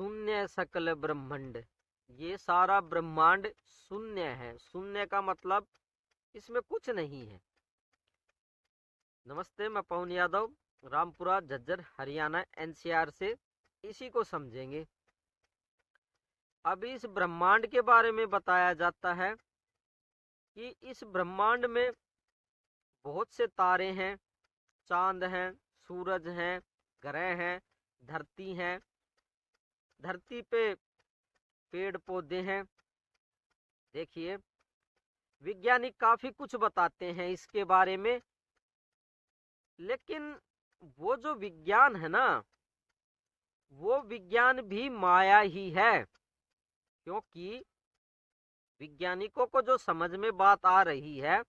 शून्य सकल ब्रह्मांड, ये सारा ब्रह्मांड शून्य है। शून्य का मतलब इसमें कुछ नहीं है। नमस्ते, मैं पवन यादव, रामपुरा झज्जर हरियाणा एनसीआर से। इसी को समझेंगे। अभी इस ब्रह्मांड के बारे में बताया जाता है कि इस ब्रह्मांड में बहुत से तारे हैं, चांद हैं, सूरज हैं, ग्रह हैं, धरती हैं। धरती पे पेड़ पौधे हैं। देखिए, वैज्ञानिक काफी कुछ बताते हैं इसके बारे में, लेकिन वो जो विज्ञान है ना, वो विज्ञान भी माया ही है। क्योंकि वैज्ञानिकों को जो समझ में बात आ रही है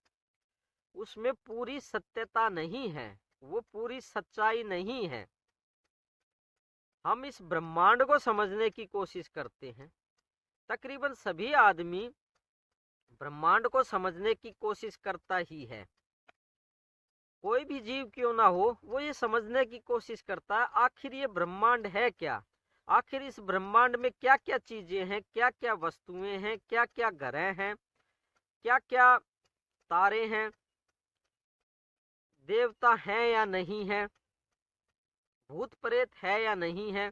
उसमें पूरी सत्यता नहीं है, वो पूरी सच्चाई नहीं है। हम इस ब्रह्मांड को समझने की कोशिश करते हैं। तकरीबन सभी आदमी ब्रह्मांड को समझने की कोशिश करता ही है। कोई भी जीव क्यों ना हो, वो ये समझने की कोशिश करता है आखिर ये ब्रह्मांड है क्या, आखिर इस ब्रह्मांड में क्या क्या चीजें हैं, क्या क्या वस्तुएं हैं, क्या क्या ग्रह हैं, क्या क्या तारे हैं, देवता हैं या नहीं है, भूत प्रेत है या नहीं है।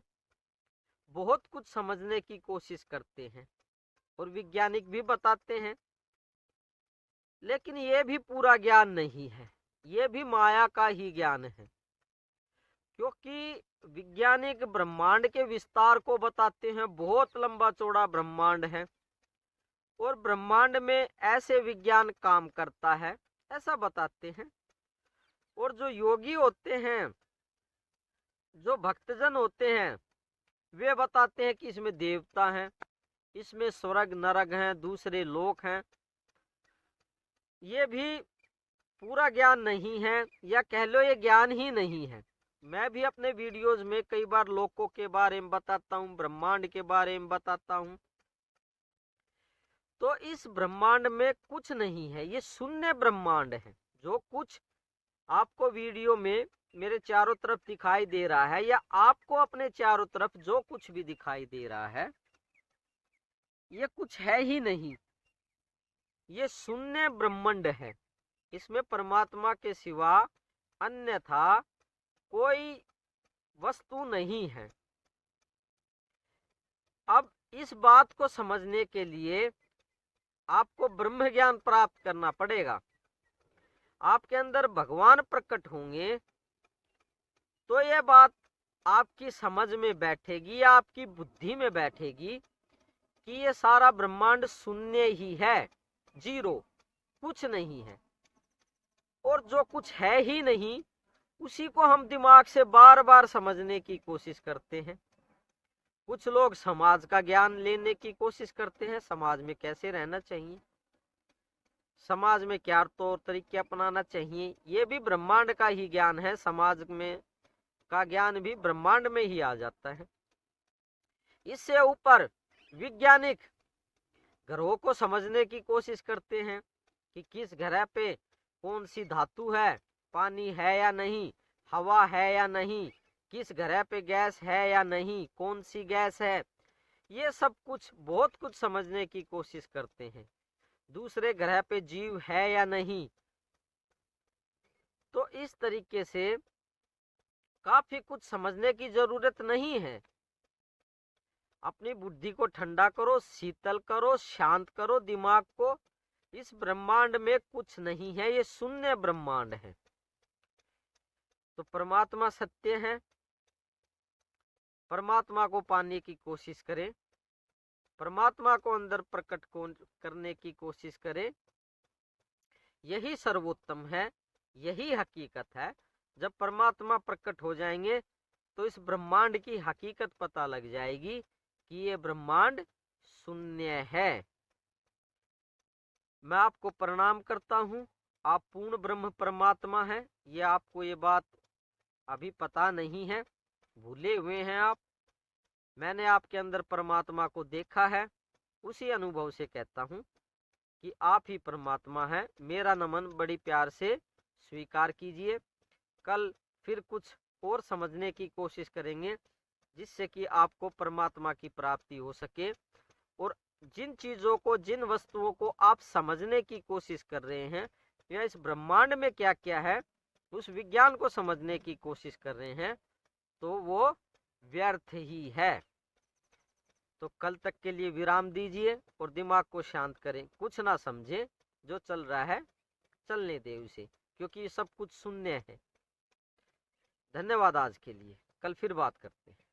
बहुत कुछ समझने की कोशिश करते हैं और वैज्ञानिक भी बताते हैं, लेकिन ये भी पूरा ज्ञान नहीं है, ये भी माया का ही ज्ञान है। क्योंकि वैज्ञानिक ब्रह्मांड के विस्तार को बताते हैं, बहुत लंबा चौड़ा ब्रह्मांड है और ब्रह्मांड में ऐसे विज्ञान काम करता है, ऐसा बताते हैं। और जो योगी होते हैं, जो भक्तजन होते हैं, वे बताते हैं कि इसमें देवता हैं, इसमें स्वर्ग नरक हैं, दूसरे लोक हैं। ये भी पूरा ज्ञान नहीं है, या कह लो ये ज्ञान ही नहीं है। मैं भी अपने वीडियोस में कई बार लोकों के बारे में बताता हूँ, ब्रह्मांड के बारे में बताता हूँ। तो इस ब्रह्मांड में कुछ नहीं है, ये शून्य ब्रह्मांड है। जो कुछ आपको वीडियो में मेरे चारों तरफ दिखाई दे रहा है, या आपको अपने चारों तरफ जो कुछ भी दिखाई दे रहा है, ये कुछ है ही नहीं, ये शून्य ब्रह्मांड है। इसमें परमात्मा के सिवा अन्यथा कोई वस्तु नहीं है। अब इस बात को समझने के लिए आपको ब्रह्म ज्ञान प्राप्त करना पड़ेगा। आपके अंदर भगवान प्रकट होंगे तो यह बात आपकी समझ में बैठेगी, या आपकी बुद्धि में बैठेगी कि ये सारा ब्रह्मांड शून्य ही है, जीरो, कुछ नहीं है। और जो कुछ है ही नहीं, उसी को हम दिमाग से बार बार समझने की कोशिश करते हैं। कुछ लोग समाज का ज्ञान लेने की कोशिश करते हैं, समाज में कैसे रहना चाहिए, समाज में क्या तौर तरीके अपनाना चाहिए। ये भी ब्रह्मांड का ही ज्ञान है, समाज में का ज्ञान भी ब्रह्मांड में ही आ जाता है। इससे ऊपर वैज्ञानिक ग्रहों को समझने की कोशिश करते हैं कि किस ग्रह पे कौन सी धातु है, पानी है या नहीं, हवा है या नहीं, किस ग्रह पे गैस है या नहीं, कौन सी गैस है। ये सब कुछ बहुत कुछ समझने की कोशिश करते हैं। दूसरे ग्रह पे जीव है या नहीं। तो इस तरीके से काफी कुछ समझने की जरूरत नहीं है। अपनी बुद्धि को ठंडा करो, शीतल करो, शांत करो दिमाग को। इस ब्रह्मांड में कुछ नहीं है, ये शून्य ब्रह्मांड है। तो परमात्मा सत्य है, परमात्मा को पाने की कोशिश करें, परमात्मा को अंदर प्रकट करने की कोशिश करें। यही सर्वोत्तम है, यही हकीकत है। जब परमात्मा प्रकट हो जाएंगे तो इस ब्रह्मांड की हकीकत पता लग जाएगी कि ये ब्रह्मांड शून्य है। मैं आपको प्रणाम करता हूँ। आप पूर्ण ब्रह्म परमात्मा हैं, ये आपको ये बात अभी पता नहीं है, भूले हुए हैं आप। मैंने आपके अंदर परमात्मा को देखा है, उसी अनुभव से कहता हूँ कि आप ही परमात्मा हैं। मेरा नमन बड़ी प्यार से स्वीकार कीजिए। कल फिर कुछ और समझने की कोशिश करेंगे। जिससे कि आपको परमात्मा की प्राप्ति हो सके। और जिन चीजों को, जिन वस्तुओं को आप समझने की कोशिश कर रहे हैं या इस ब्रह्मांड में क्या क्या है उस विज्ञान को समझने की कोशिश कर रहे हैं, तो वो व्यर्थ ही है। तो कल तक के लिए विराम दीजिए और दिमाग को शांत करें, कुछ ना समझें, जो चल रहा है चलने दें उसे, क्योंकि ये सब कुछ शून्य है। धन्यवाद आज के लिए, कल फिर बात करते हैं।